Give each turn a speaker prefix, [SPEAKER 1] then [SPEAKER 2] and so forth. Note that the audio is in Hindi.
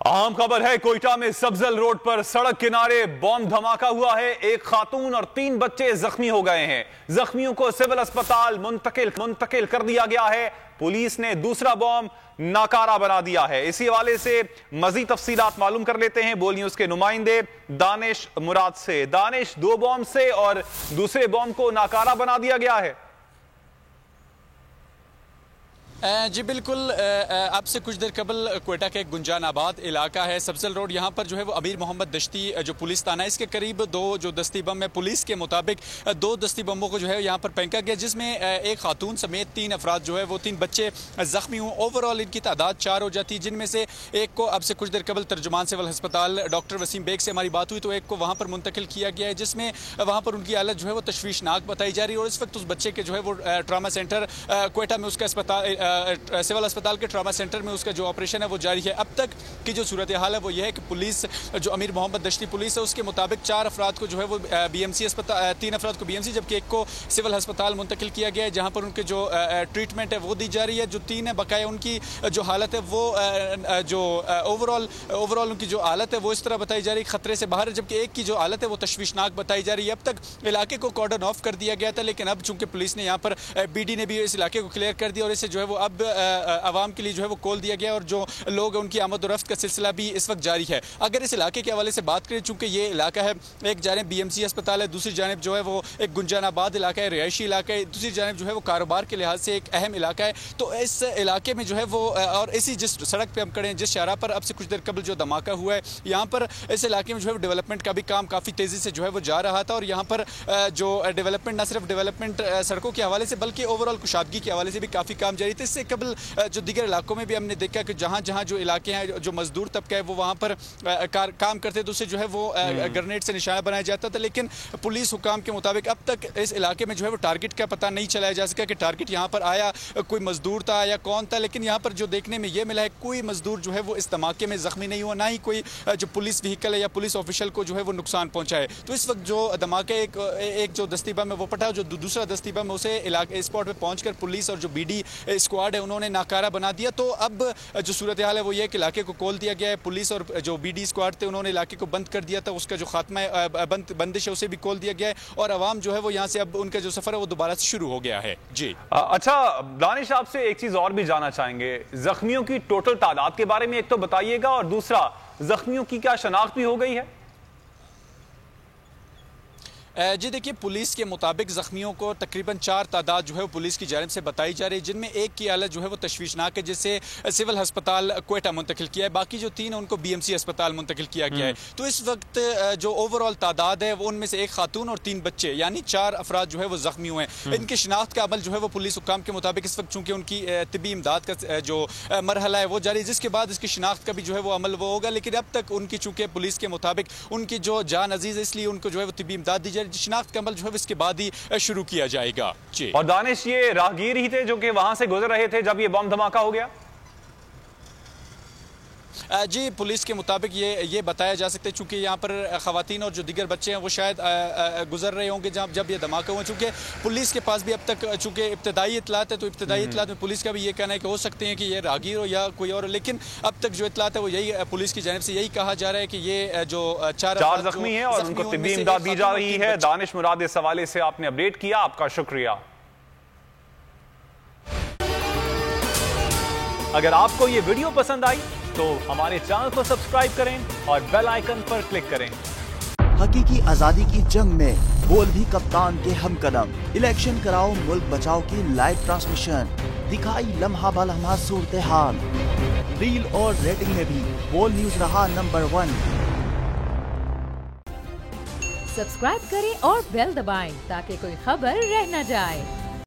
[SPEAKER 1] अहम खबर है, कोयटा में सब्जल रोड पर सड़क किनारे बॉम्ब धमाका हुआ है। एक खातून और 3 बच्चे जख्मी हो गए हैं। जख्मियों को सिविल अस्पताल मुंतकिल कर दिया गया है। पुलिस ने दूसरा बॉम्ब नाकारा बना दिया है। इसी हवाले से मजीद तफसीलात मालूम कर लेते हैं बोल न्यूज के नुमाइंदे दानिश मुराद से। दानिश, 2 बॉम्ब से और दूसरे बॉम्ब को नाकारा बना दिया गया है।
[SPEAKER 2] जी बिल्कुल, अब से कुछ देर कबल कोयटा का एक गुंजानाबाद इलाका है, सब्जल रोड, यहाँ पर जो है वो अमीर मोहम्मद दश्ती जो पुलिस थाना है, इसके करीब 2 जो दस्ती बम है, पुलिस के मुताबिक 2 दस्ती बमों को जो है यहाँ पर फेंका गया, जिसमें एक खातून समेत 3 अफराद जो है वो 3 बच्चे जख्मी हुए। ओवरऑल इनकी तादाद 4 हो जाती है, जिनमें से एक को अब से कुछ देर कबल तर्जुमान सिविल अस्पताल डॉक्टर वसीम बेग से हमारी बात हुई तो एक को वहाँ पर मुंतकिल किया गया है, जिसमें वहाँ पर उनकी हालत जो है वो तशवीशनाक बताई जा रही है। और इस वक्त उस बच्चे के जो है वो ट्रामा सेंटर कोयटा में उसका अस्पताल सिविल अस्पताल के ट्रामा सेंटर में उसका जो ऑपरेशन है वो जारी है। अब तक की जो सूरत हाल है वो ये है कि पुलिस जो अमीर मोहम्मद दश्ती पुलिस है उसके मुताबिक 4 अफराद को जो है वो बीएमसी अस्पताल, 3 अफराद को बीएमसी, जबकि एक को सिविल अस्पताल मुंतकिल किया गया है, जहाँ पर उनके जो ट्रीटमेंट है वो दी जा रही है। जो 3 है बकाया उनकी जो हालत है वो जो ओवरऑल उनकी जो हालत है वो इस तरह बताई जा रही है खतरे से बाहर है, जबकि एक की जो हालत है वो तशवीशनाक बताई जा रही है। अब तक इलाके को कॉर्डन ऑफ कर दिया गया था, लेकिन अब चूंकि पुलिस ने यहाँ पर बीडी ने भी इस इलाके को क्लियर कर दिया और इसे जो है वो अब आवाम के लिए जो है वो खोल दिया गया और जो लोग हैं उनकी आमद और रफ्त का सिलसिला भी इस वक्त जारी है। अगर इस इलाके के हवाले से बात करें, चूंकि ये इलाका है, एक जानिब बीएमसी अस्पताल है, दूसरी जानिब जो है वो एक गुंजानाबाद इलाका है, रिहायशी इलाका है, दूसरी जानिब जो है वो कारोबार के लिहाज से एक अहम इलाका है। तो इस इलाके में जो है वो और इसी जिस सड़क पर हम खड़े हैं, जिस शाहरा पर अब से कुछ देर कबल जो धमाका हुआ है, यहाँ पर इस इलाके में जो है डेवलपमेंट का भी काम काफ़ी तेज़ी से जो है वो जा रहा था। और यहाँ पर जो डेवलपमेंट, न सिर्फ डेवलपमेंट सड़कों के हवाले से बल्कि ओवरऑल कुशादगी के हवाले से भी काफ़ी काम जारी था। इससे कबल जो दीगर इलाकों में भी हमने देखा कि जहाँ जहाँ जो इलाके हैं, जो मजदूर तबका है वो वहाँ पर काम करते थे, उससे जो है वो ग्रेनेड से निशाना बनाया जाता था। लेकिन पुलिस हुकाम के मुताबिक अब तक इस इलाके में जो है वो टारगेट का पता नहीं चलाया जा सका कि टारगेट यहाँ पर आया कोई मजदूर था या कौन था। लेकिन यहाँ पर जो देखने में ये मिला है, कोई मजदूर जो है वो इस धमाके में जख्मी नहीं हुआ, ना ही कोई जो पुलिस व्हीकल है या पुलिस ऑफिशियल को जो है वो नुकसान पहुँचा है। तो इस वक्त जो धमाके एक जो दस्ती बम है वो पटा, जो दूसरा दस्ती बम उसे इलाके स्पॉट पर पहुँच कर पुलिस और जो बीडी स्क्वाड है उन्होंने नाकारा बना दिया। तो अब जो सूरत हाल है वो ये है कि इलाके को खोल दिया गया है। पुलिस और जो बीडी स्क्वाड थे उन्होंने इलाके को बंद कर दिया था, उसका जो खात्मा है बंदिश है उसे भी खोल दिया गया है और आवाम जो है वो यहाँ से अब उनका जो सफर है वो दोबारा से शुरू हो गया है। जी
[SPEAKER 1] अच्छा दानिश, आपसे एक चीज और भी जानना चाहेंगे, जख्मियों की टोटल तादाद के बारे में एक तो बताइएगा और दूसरा जख्मियों की क्या शनाख्त भी हो गई है?
[SPEAKER 2] जी देखिए, पुलिस के मुताबिक ज़ख्मियों को तकरीबन 4 तादाद जो है वो पुलिस की जानिब से बताई जा रही है, जिनमें एक की हालत जो है वो तशवीशनाक है, जिसे सिविल अस्पताल कोयटा मुंतकिल किया है, बाकी जो 3 है उनको बीएमसी अस्पताल मुंतकिल किया गया है। तो इस वक्त जो ओवरऑल तादाद है वो उनमें से एक खातून और 3 बच्चे यानी 4 अफराद जो है वो जख्मी हुए हैं। इनकी शिनाख्त का अमल जो है वो पुलिस हुकाम के मुताबिक इस वक्त चूँकि उनकी तिबी इमदाद का जो मरहला है वो जारी, जिसके बाद इसकी शिनाख्त का भी जो है वो अमल वो होगा। लेकिन अब तक उनकी चूँकि पुलिस के मुताबिक उनकी जो जान अजीज़ है, इसलिए उनको जो है वो तिबी इमदाद दी जाए, शिनाख्त का अमल जो है इसके बाद ही शुरू किया जाएगा। जी,
[SPEAKER 1] और दानिश, ये राहगीर ही थे जो कि वहां से गुजर रहे थे जब ये बम धमाका हो गया?
[SPEAKER 2] जी पुलिस के मुताबिक ये बताया जा सकता है, चूंकि यहाँ पर खवातीन और जो दीगर बच्चे हैं वो शायद गुजर रहे होंगे जब ये धमाका हुआ। चूंकि पुलिस के पास भी अब तक चूंकि इब्तदाई इतलात है, तो इब्तदाई इतलात में पुलिस का भी ये कहना है कि हो सकते हैं कि ये राहगीर हो या कोई और, लेकिन अब तक जो इतलात है वो यही पुलिस की जानिब से यही कहा जा रहा है कि ये जो 4
[SPEAKER 1] जख्मी है और उनको तिब्बी इमदाद दी जा रही है। दानिश मुराद, इस हवाले से आपने अपडेट किया, आपका शुक्रिया। अगर आपको ये वीडियो पसंद आई तो हमारे चैनल को सब्सक्राइब करें और बेल आइकन पर क्लिक करें।
[SPEAKER 3] हकीकी आजादी की जंग में बोल भी कप्तान के हमकदम, इलेक्शन कराओ मुल्क बचाओ की लाइव ट्रांसमिशन, दिखाई लम्हा बलम्हा सूरत हाल, रील और रेटिंग में भी बोल न्यूज रहा नंबर 1।
[SPEAKER 4] सब्सक्राइब करें और बेल दबाएं ताकि कोई खबर रह न जाए।